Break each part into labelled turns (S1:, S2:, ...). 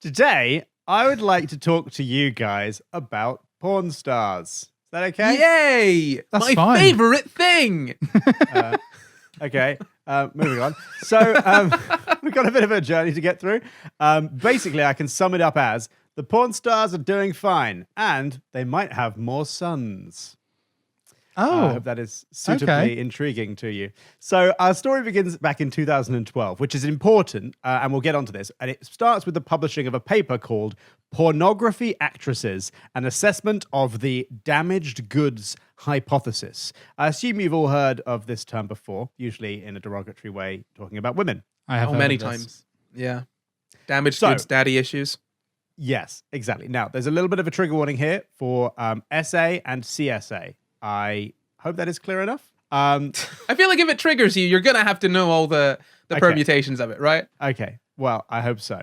S1: Today, I would like to talk to you guys about porn stars. Is that okay?
S2: Yay!
S3: That's
S2: My
S3: fine.
S2: favorite thing.
S1: Okay, moving on. So we've got a bit of a journey to get through. Basically, I can sum it up as the porn stars are doing fine, and they might have more sons. I hope that is suitably intriguing to you. So our story begins back in 2012, which is important, and we'll get onto this. And it starts with the publishing of a paper called Pornography Actresses, an assessment of the damaged goods hypothesis. I assume you've all heard of this term before, usually in a derogatory way, talking about women.
S3: I have heard
S2: Many
S3: of this.
S2: times. Yeah. Damaged goods, daddy issues.
S1: Yes, exactly. Now, there's a little bit of a trigger warning here for SA and CSA. I hope that is clear enough.
S2: I feel like if it triggers you, you're going to have to know all the permutations of it, right?
S1: Okay. Well, I hope so.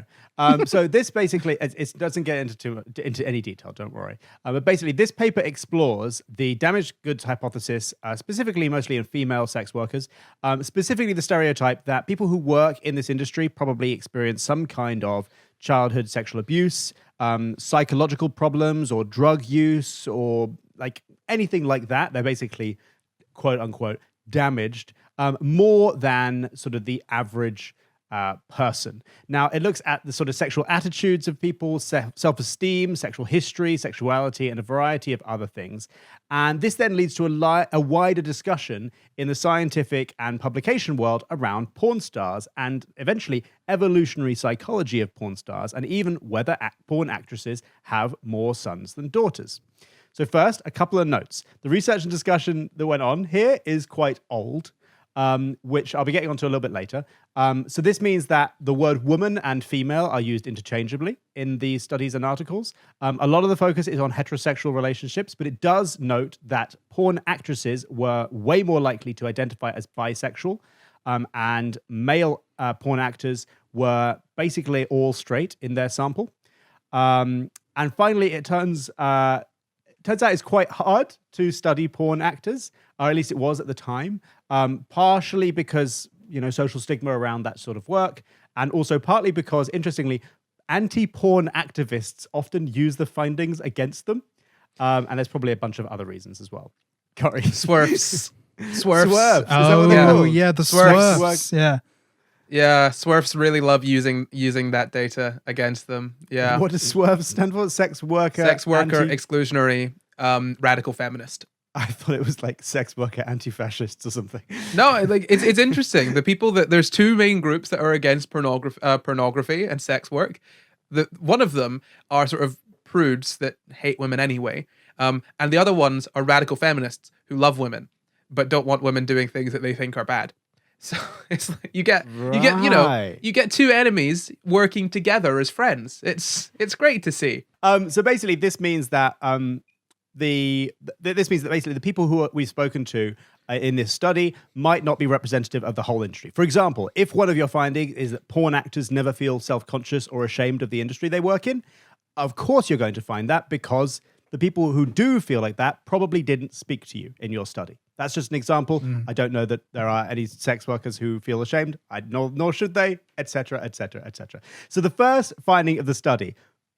S1: So this basically, it doesn't get into any detail, don't worry. But basically, this paper explores the damaged goods hypothesis, specifically mostly in female sex workers, specifically the stereotype that people who work in this industry probably experience some kind of childhood sexual abuse, psychological problems, or drug use, or like anything like that. They're basically, quote unquote, damaged more than sort of the average person. Now, it looks at the sort of sexual attitudes of people, self-esteem, sexual history, sexuality, and a variety of other things. And this then leads to a wider discussion in the scientific and publication world around porn stars and eventually evolutionary psychology of porn stars and even whether porn actresses have more sons than daughters. So first, a couple of notes. The research and discussion that went on here is quite old, which I'll be getting onto a little bit later. So this means that the word woman and female are used interchangeably in these studies and articles. A lot of the focus is on heterosexual relationships, but it does note that porn actresses were way more likely to identify as bisexual, and male porn actors were basically all straight in their sample. And finally, it turns out it's quite hard to study porn actors, or at least it was at the time, partially because, social stigma around that sort of work, and also partly because, interestingly, anti-porn activists often use the findings against them, and there's probably a bunch of other reasons as well. Corey.
S2: Swerfs.
S1: Swerfs.
S3: Oh, yeah, the swerfs. Yeah.
S2: Yeah, swerfs really love using that data against them. Yeah.
S1: What does swerve stand for? Sex worker,
S2: exclusionary, radical feminist.
S1: I thought it was like sex worker anti-fascists or something.
S2: No, like it's interesting. The people there's two main groups that are against pornography and sex work. One of them are sort of prudes that hate women anyway, and the other ones are radical feminists who love women but don't want women doing things that they think are bad. So it's like you get two enemies working together as friends. It's great to see.
S1: So basically, this means that the people who we've spoken to in this study might not be representative of the whole industry. For example, if one of your findings is that porn actors never feel self-conscious or ashamed of the industry they work in, of course you're going to find that because the people who do feel like that probably didn't speak to you in your study. That's just an example. I don't know that there are any sex workers who feel ashamed. Nor should they, etc., etc., etc. So the first finding of the study,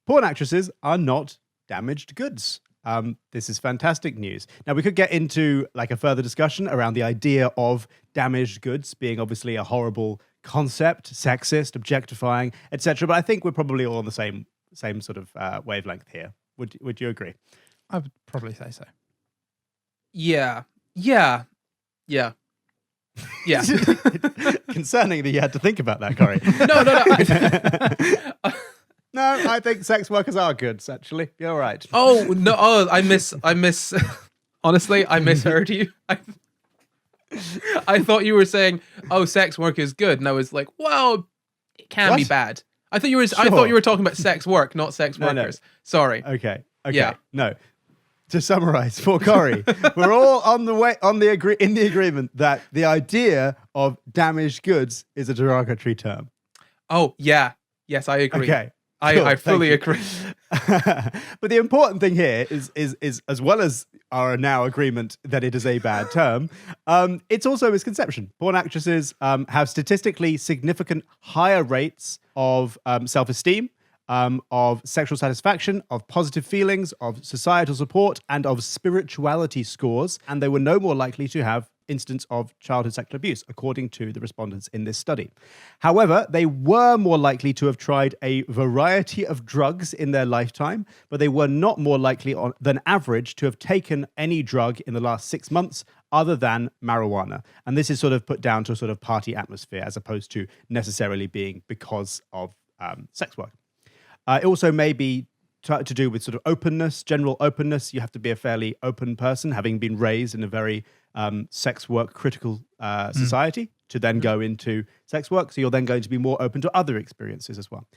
S1: porn actresses are not damaged goods. This is fantastic news. Now, we could get into like a further discussion around the idea of damaged goods being obviously a horrible concept, sexist, objectifying, etc. But I think we're probably all on the same sort of wavelength here. Would you agree?
S3: I would probably say so.
S2: Yeah.
S1: Concerning that you had to think about that, Corey.
S2: No.
S1: No, I think sex workers are goods, actually. You're right.
S2: Oh, no. Oh, I miss. Honestly, I misheard you. I thought you were saying, oh, sex work is good. And I was like, well, it can be bad. I thought you were talking about sex work, not sex workers. No. Sorry.
S1: Okay.
S2: Yeah.
S1: No. To summarize for Corey, we're all in the agreement that the idea of damaged goods is a derogatory term.
S2: Oh, yeah. Yes, I agree.
S1: Okay.
S2: Cool, I fully agree.
S1: But the important thing here is as well as our now agreement that it is a bad term, it's also a misconception. Porn actresses have statistically significant higher rates of self-esteem, of sexual satisfaction, of positive feelings, of societal support, and of spirituality scores. And they were no more likely to have instance of childhood sexual abuse, according to the respondents in this study. However, they were more likely to have tried a variety of drugs in their lifetime, but they were not more likely than average to have taken any drug in the last 6 months other than marijuana. And this is sort of put down to a sort of party atmosphere as opposed to necessarily being because of sex work. It also may be to do with sort of openness, general openness. You have to be a fairly open person, having been raised in a very sex work critical society to then go into sex work. So you're then going to be more open to other experiences as well.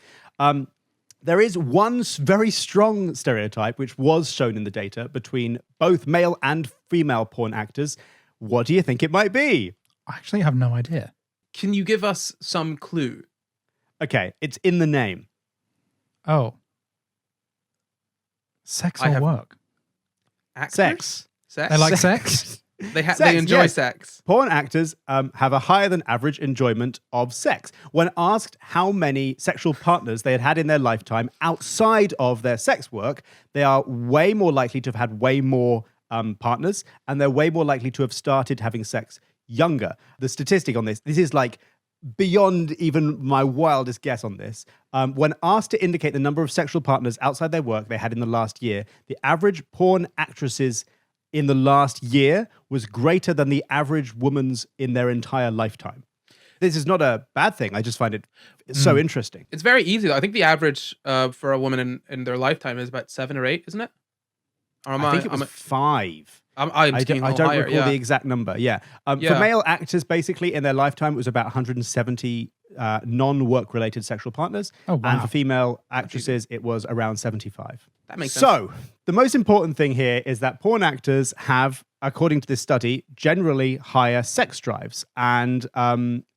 S1: There is one very strong stereotype which was shown in the data between both male and female porn actors. What do you think it might be?
S3: I actually have no idea.
S2: Can you give us some clue?
S1: Okay, it's in the name.
S3: Oh. Sex or work?
S2: Actors?
S1: Sex.
S3: They like sex?
S2: They enjoy
S1: yes.
S2: sex.
S1: Porn actors have a higher than average enjoyment of sex. When asked how many sexual partners they had had in their lifetime outside of their sex work, they are way more likely to have had way more partners, and they're way more likely to have started having sex younger. The statistic on this is like beyond even my wildest guess on this. When asked to indicate the number of sexual partners outside their work they had in the last year, the average porn actresses in the last year was greater than the average woman's in their entire lifetime. This is not a bad thing. I just find it so interesting.
S2: It's very easy, though. I think the average for a woman in their lifetime is about 7 or 8, isn't it? Or
S1: I think it was 5.
S2: I don't
S1: recall the exact number. Yeah. For male actors, basically, in their lifetime, it was about 170 non-work related sexual partners.
S3: Oh, wow.
S1: And for female actresses, it was around 75.
S2: That makes sense.
S1: So the most important thing here is that porn actors have, according to this study, generally higher sex drives. And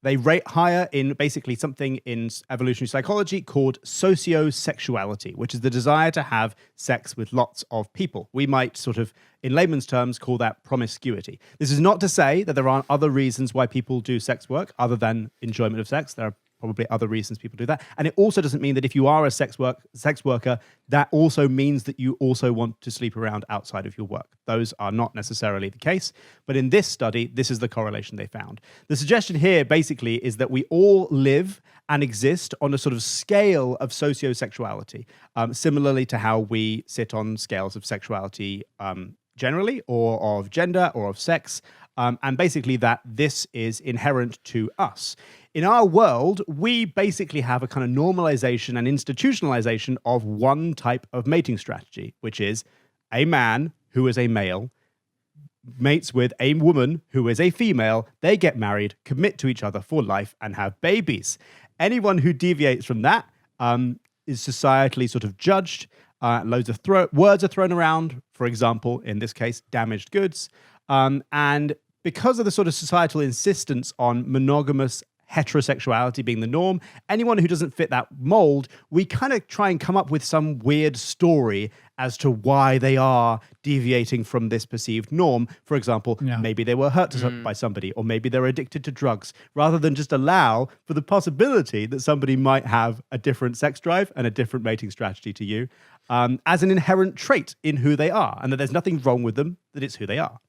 S1: they rate higher in basically something in evolutionary psychology called sociosexuality, which is the desire to have sex with lots of people. We might sort of, in layman's terms, call that promiscuity. This is not to say that there aren't other reasons why people do sex work other than enjoyment of sex. There are probably other reasons people do that. And it also doesn't mean that if you are a sex worker, that also means that you also want to sleep around outside of your work. Those are not necessarily the case. But in this study, this is the correlation they found. The suggestion here basically is that we all live and exist on a sort of scale of sociosexuality, similarly to how we sit on scales of sexuality generally, or of gender, or of sex, and basically that this is inherent to us. In our world, we basically have a kind of normalization and institutionalization of one type of mating strategy, which is a man who is a male mates with a woman who is a female, they get married, commit to each other for life, and have babies. Anyone who deviates from that is societally sort of judged. Loads of words are thrown around, for example, in this case, damaged goods. And because of the sort of societal insistence on monogamous heterosexuality being the norm, anyone who doesn't fit that mold, we kind of try and come up with some weird story as to why they are deviating from this perceived norm. For example, maybe they were hurt by somebody, or maybe they're addicted to drugs, rather than just allow for the possibility that somebody might have a different sex drive and a different mating strategy to you as an inherent trait in who they are, and that there's nothing wrong with them, that it's who they are.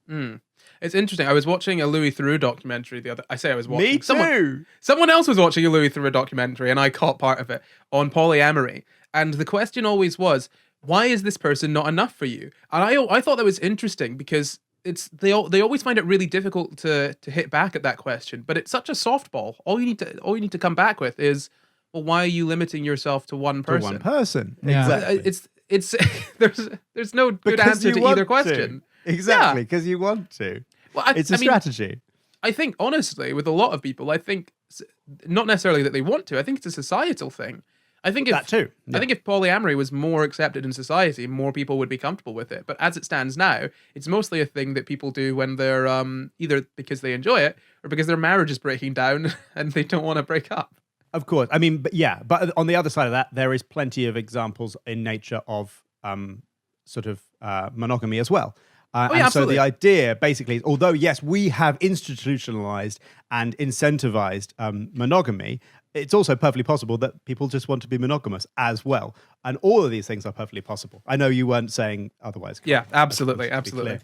S2: It's interesting. I was watching a Louis Theroux documentary the other. I say I was watching.
S1: Me too.
S2: Someone else was watching a Louis Theroux documentary, and I caught part of it on polyamory. And the question always was, why is this person not enough for you? And I thought that was interesting because they always find it really difficult to hit back at that question. But it's such a softball. All you need to come back with is, well, why are you limiting yourself to one person?
S1: To one person.
S3: Yeah.
S1: Exactly.
S2: It's there's no good answer to either question.
S1: Exactly, because you want to.
S2: Well,
S1: it's a strategy.
S2: I think, honestly, with a lot of people, I think not necessarily that they want to. I think it's a societal thing. I think
S1: that too. Yeah.
S2: I think if polyamory was more accepted in society, more people would be comfortable with it. But as it stands now, it's mostly a thing that people do when they're either because they enjoy it or because their marriage is breaking down and they don't want to break up.
S1: Of course. I mean, but on the other side of that, there is plenty of examples in nature of sort of monogamy as well. So the idea basically is, although yes, we have institutionalized and incentivized monogamy, it's also perfectly possible that people just want to be monogamous as well. And all of these things are perfectly possible. I know you weren't saying otherwise.
S2: Yeah, absolutely,
S1: Just to be
S2: absolutely.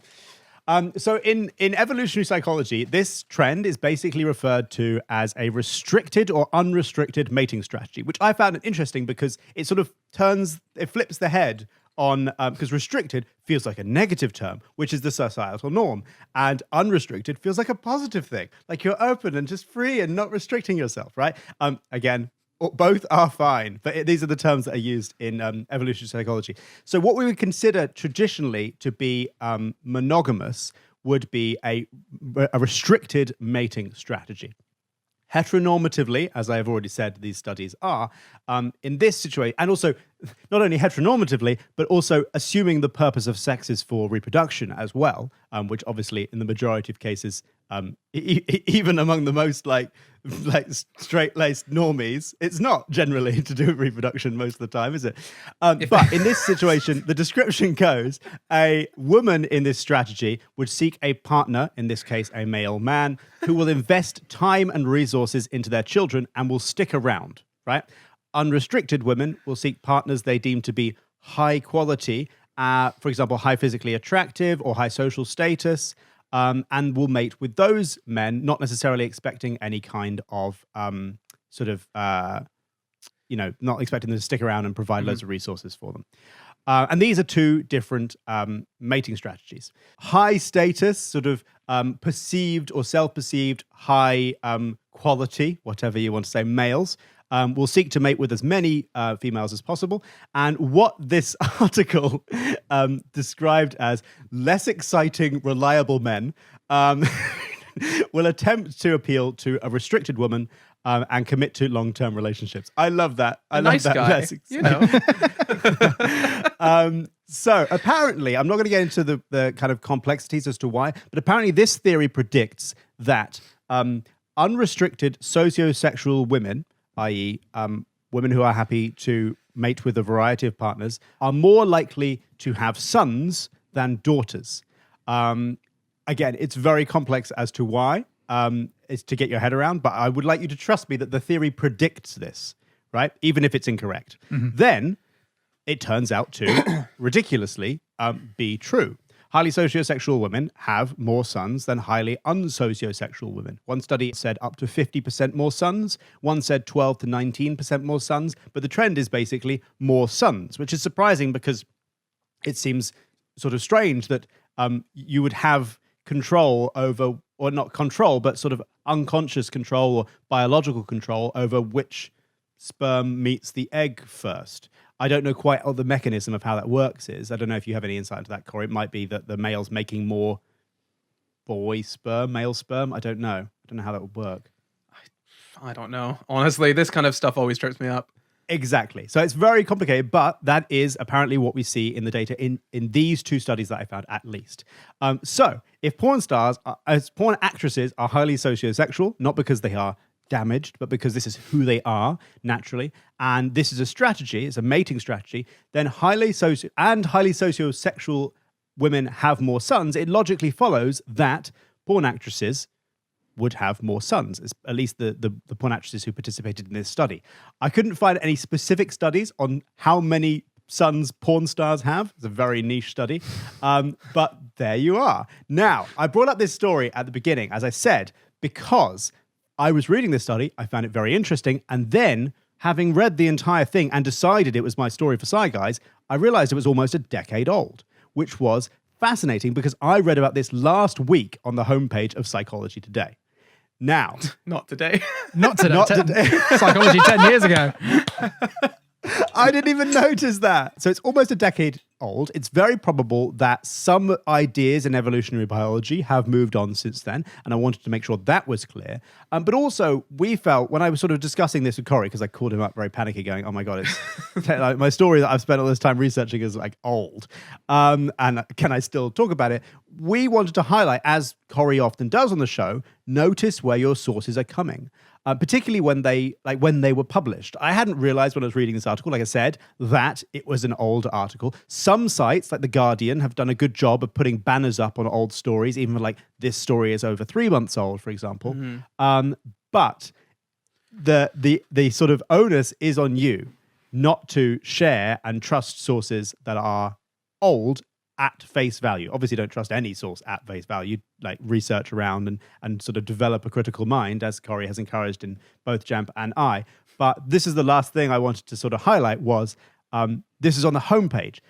S1: clear. So in evolutionary psychology, this trend is basically referred to as a restricted or unrestricted mating strategy, which I found interesting because it sort of flips the head on, because restricted feels like a negative term, which is the societal norm, and unrestricted feels like a positive thing, like you're open and just free and not restricting yourself, right? Again, both are fine, but these are the terms that are used in evolutionary psychology. So what we would consider traditionally to be monogamous would be a restricted mating strategy. Heteronormatively, as I have already said, these studies are, in this situation, and also not only heteronormatively, but also assuming the purpose of sex is for reproduction as well, which obviously in the majority of cases, even among the most like straight-laced normies, it's not generally to do with reproduction most of the time, is it? But in this situation, the description goes, a woman in this strategy would seek a partner, in this case, a male man, who will invest time and resources into their children and will stick around, right? Unrestricted women will seek partners they deem to be high quality, for example, high physically attractive or high social status, and will mate with those men, not necessarily expecting any kind of not expecting them to stick around and provide loads of resources for them. And these are two different mating strategies. High status, sort of perceived or self-perceived high quality, whatever you want to say, males, will seek to mate with as many females as possible. And what this article described as less exciting, reliable men will attempt to appeal to a restricted woman and commit to long-term relationships. I love that. I love
S2: Nice
S1: that.
S2: guy, you know.
S1: So apparently, I'm not going to get into the kind of complexities as to why, but apparently this theory predicts that unrestricted sociosexual women, i.e. Women who are happy to mate with a variety of partners, are more likely to have sons than daughters. Again, it's very complex as to why. It's to get your head around, but I would like you to trust me that the theory predicts this, right? Even if it's incorrect. Then it turns out to, ridiculously, be true. Highly sociosexual women have more sons than highly unsociosexual women. One study said up to 50% more sons. One said 12 to 19% more sons. But the trend is basically more sons, which is surprising because it seems sort of strange that you would have control over, or not control, but sort of unconscious control or biological control over which sperm meets the egg first. I don't know quite what the mechanism of how that works is. I don't know if you have any insight into that, Corey. It might be that the male's making more male sperm. I don't know. I don't know how that would work.
S2: I don't know. Honestly, this kind of stuff always trips me up.
S1: Exactly. So it's very complicated, but that is apparently what we see in the data in these two studies that I found, at least. So if porn actresses are highly sociosexual, not because they are damaged, but because this is who they are naturally, and this is a strategy, it's a mating strategy, then highly sociosexual women have more sons, it logically follows that porn actresses would have more sons, at least the porn actresses who participated in this study. I couldn't find any specific studies on how many sons porn stars have. It's a very niche study, but there you are. Now, I brought up this story at the beginning, as I said, because I was reading this study, I found it very interesting, and then, having read the entire thing and decided it was my story for SCI Guys, I realized it was almost a decade old, which was fascinating because I read about this last week on the homepage of Psychology Today. Now...
S2: Not today.
S3: Not today.
S1: Not today.
S3: Psychology 10 years ago.
S1: I didn't even notice that. So it's almost a decade old. It's very probable that some ideas in evolutionary biology have moved on since then, and I wanted to make sure that was clear. But also, we felt, when I was sort of discussing this with Corey, because I called him up very panicky going, oh my God, it's like my story that I've spent all this time researching is like old. And can I still talk about it? We wanted to highlight, as Corey often does on the show, notice where your sources are coming. Particularly when they were published. I hadn't realized when I was reading this article, like I said, that it was an old article. Some sites, like The Guardian, have done a good job of putting banners up on old stories, even like this story is over 3 months old, for example. But the sort of onus is on you not to share and trust sources that are old at face value. Obviously, don't trust any source at face value. Like research around and sort of develop a critical mind, as Corey has encouraged in both Jamp and I. But this is the last thing I wanted to sort of highlight was this is on the homepage.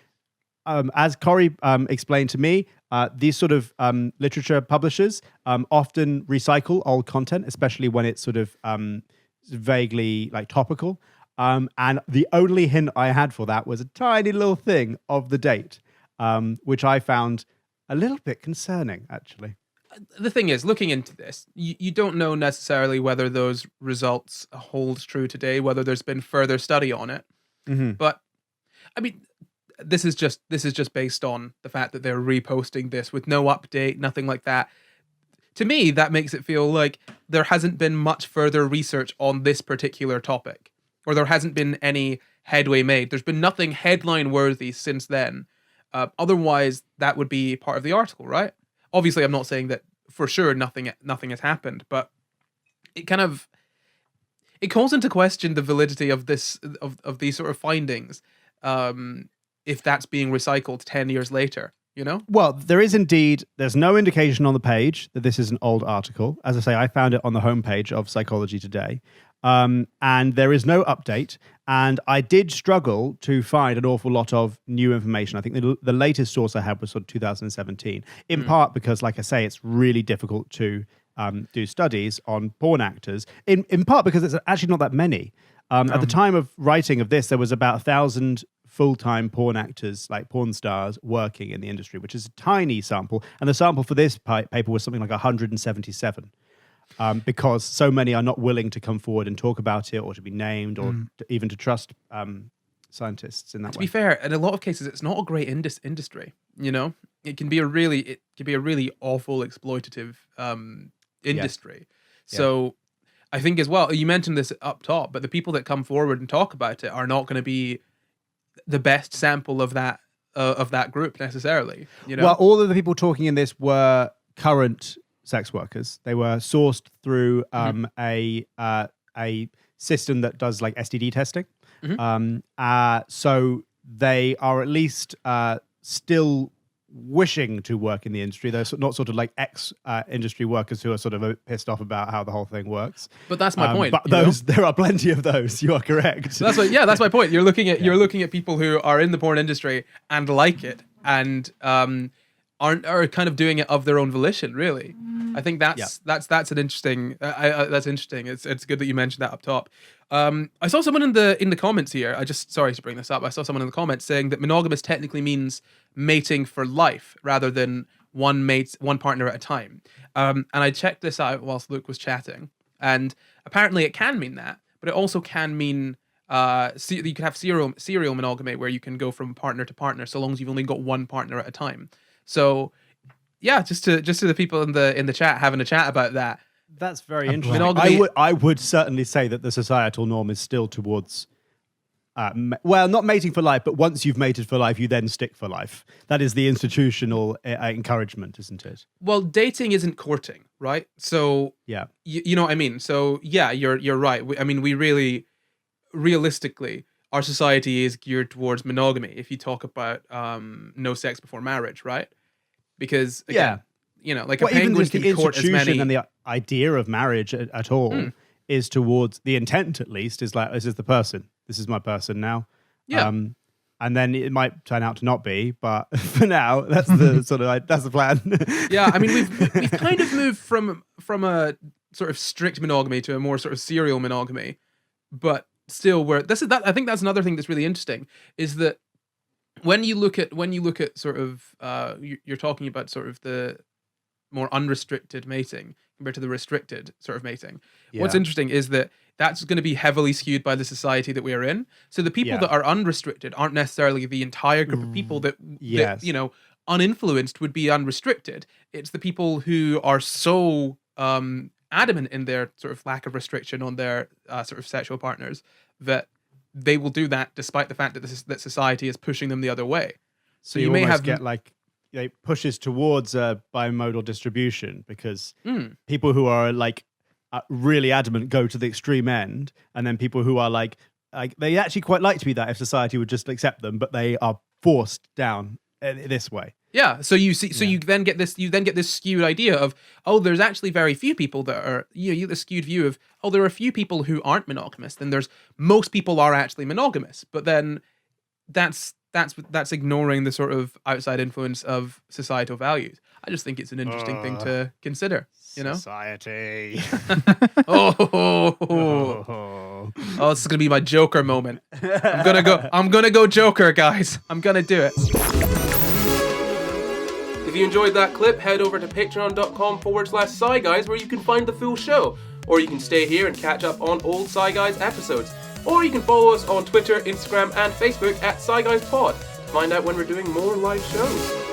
S1: As Corey explained to me, these sort of literature publishers often recycle old content, especially when it's sort of vaguely like topical. And the only hint I had for that was a tiny little thing of the date, which I found a little bit concerning, actually.
S2: The thing is, looking into this, you don't know necessarily whether those results hold true today, whether there's been further study on it.
S1: Mm-hmm.
S2: But I mean, this is just based on the fact that they're reposting this with no update, nothing like that. To me, that makes it feel like there hasn't been much further research on this particular topic, or there hasn't been any headway made. There's been nothing headline worthy since then. Otherwise, that would be part of the article, right? Obviously, I'm not saying that for sure nothing has happened, but it calls into question the validity of this of these sort of findings. If that's being recycled 10 years later, you know?
S1: Well, there's no indication on the page that this is an old article. As I say, I found it on the homepage of Psychology Today. And there is no update. And I did struggle to find an awful lot of new information. I think the latest source I had was sort of 2017, in part because, like I say, it's really difficult to do studies on porn actors, in part because it's actually not that many. At the time of writing of this, there was about 1,000 full-time porn actors, like porn stars, working in the industry, which is a tiny sample. And the sample for this paper was something like 177. Because so many are not willing to come forward and talk about it or to be named or even to trust scientists in that way.
S2: To be fair, in a lot of cases, it's not a great industry, you know? It can be a really awful exploitative industry. Yes. So I think as well, you mentioned this up top, but the people that come forward and talk about it are not going to be the best sample of that group necessarily, you know?
S1: Well, all of the people talking in this were current sex workers. They were sourced through a system that does like STD testing. So they are at least still wishing to work in the industry. They're not sort of like ex-industry workers who are sort of a bit pissed off about how the whole thing works.
S2: But that's my point.
S1: But there are plenty of those. You are correct.
S2: So that's my point. You're looking at people who are in the porn industry and like it and are kind of doing it of their own volition, really. I think that's an interesting. That's interesting. It's good that you mentioned that up top. I saw someone in the comments here. Sorry to bring this up. I saw someone in the comments saying that monogamous technically means mating for life rather than one partner at a time. And I checked this out whilst Luke was chatting, and apparently it can mean that, but it also can mean you could have serial monogamy where you can go from partner to partner so long as you've only got one partner at a time. So, yeah, just to the people in the chat having a chat about that.
S1: That's very interesting.
S2: Monogamy,
S1: I would certainly say that the societal norm is still towards, not mating for life, but once you've mated for life, you then stick for life. That is the institutional encouragement, isn't it?
S2: Well, dating isn't courting, right? So
S1: yeah,
S2: you know what I mean. So yeah, you're right. We really, realistically, our society is geared towards monogamy. If you talk about no sex before marriage, right? Because again, like a penguin
S1: even
S2: can
S1: the
S2: court as many.
S1: And the idea of marriage at all is towards the intent, at least, is like, this is the person. This is my person now.
S2: Yeah.
S1: And then it might turn out to not be, but for now, that's the sort of that's the plan.
S2: Yeah, I mean, we've kind of moved from a sort of strict monogamy to a more sort of serial monogamy, but still, I think that's another thing that's really interesting is that when you look at sort of you're talking about sort of the more unrestricted mating compared to the restricted sort of mating. Yeah. What's interesting is that that's going to be heavily skewed by the society that we are in. So the people that are unrestricted aren't necessarily the entire group of people that uninfluenced would be unrestricted. It's the people who are so adamant in their sort of lack of restriction on their sort of sexual partners that they will do that despite the fact that that society is pushing them the other way.
S1: So you may get like pushes towards a bimodal distribution because people who are like really adamant go to the extreme end, and then people who are like they actually quite like to be that if society would just accept them, but they are forced down this way.
S2: Yeah, so you see, you then get this skewed idea of, oh, there's actually very few people that are, you get the skewed view of, oh, there are a few people who aren't monogamous, then most people are actually monogamous, but then that's ignoring the sort of outside influence of societal values. I just think it's an interesting thing to consider,
S1: Society.
S2: Oh, this is gonna be my Joker moment. I'm gonna go Joker, guys. I'm gonna do it. If you enjoyed that clip, head over to patreon.com/Sci Guys where you can find the full show. Or you can stay here and catch up on old Sci Guys episodes. Or you can follow us on Twitter, Instagram, and Facebook at Sci Guys Pod to find out when we're doing more live shows.